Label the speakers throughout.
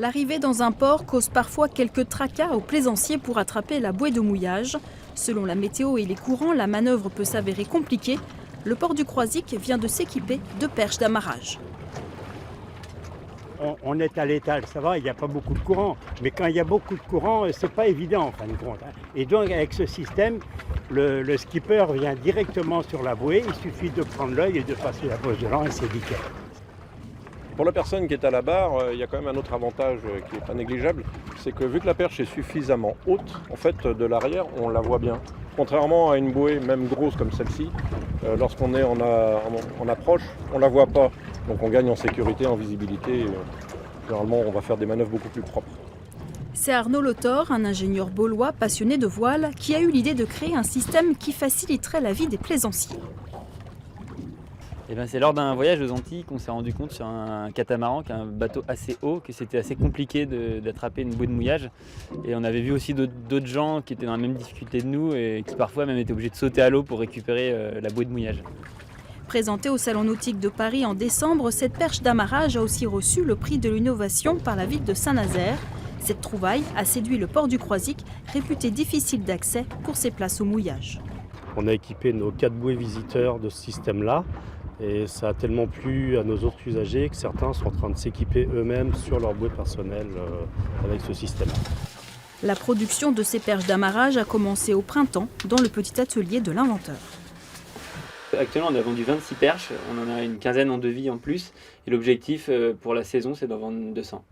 Speaker 1: L'arrivée dans un port cause parfois quelques tracas aux plaisanciers pour attraper la bouée de mouillage. Selon la météo et les courants, la manœuvre peut s'avérer compliquée. Le port du Croisic vient de s'équiper de perches d'amarrage.
Speaker 2: On est à l'étal, ça va, il n'y a pas beaucoup de courant. Mais quand il y a beaucoup de courant, c'est pas évident en fin de compte. Et donc avec ce système, le skipper vient directement sur la bouée, il suffit de prendre l'œil et de passer la pose de l'an et c'est nickel.
Speaker 3: Pour la personne qui est à la barre, il y a quand même un autre avantage qui n'est pas négligeable, c'est que vu que la perche est suffisamment haute, en fait de l'arrière on la voit bien. Contrairement à une bouée même grosse comme celle-ci, lorsqu'on est en approche, on ne la voit pas. Donc on gagne en sécurité, en visibilité. Généralement on va faire des manœuvres beaucoup plus propres.
Speaker 1: C'est Arnaud Lotor, un ingénieur baulois passionné de voile, qui a eu l'idée de créer un système qui faciliterait la vie des plaisanciers.
Speaker 4: C'est lors d'un voyage aux Antilles qu'on s'est rendu compte sur un catamaran, qui est un bateau assez haut, que c'était assez compliqué d'attraper une bouée de mouillage. Et on avait vu aussi d'autres gens qui étaient dans la même difficulté que nous et qui parfois même étaient obligés de sauter à l'eau pour récupérer la bouée de mouillage.
Speaker 1: Présentée au Salon nautique de Paris en décembre, cette perche d'amarrage a aussi reçu le prix de l'innovation par la ville de Saint-Nazaire. Cette trouvaille a séduit le port du Croisic, réputé difficile d'accès pour ses places au mouillage.
Speaker 5: On a équipé nos 4 bouées visiteurs de ce système-là. Et ça a tellement plu à nos autres usagers que certains sont en train de s'équiper eux-mêmes sur leur bouée personnelle avec ce système.
Speaker 1: La production de ces perches d'amarrage a commencé au printemps dans le petit atelier de l'inventeur.
Speaker 4: Actuellement, on a vendu 26 perches, on en a une quinzaine en devis en plus. Et l'objectif pour la saison, c'est d'en vendre 200.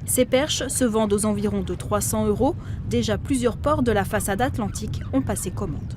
Speaker 1: Ces perches se vendent aux environs de 300 €. Déjà plusieurs ports de la façade atlantique ont passé commande.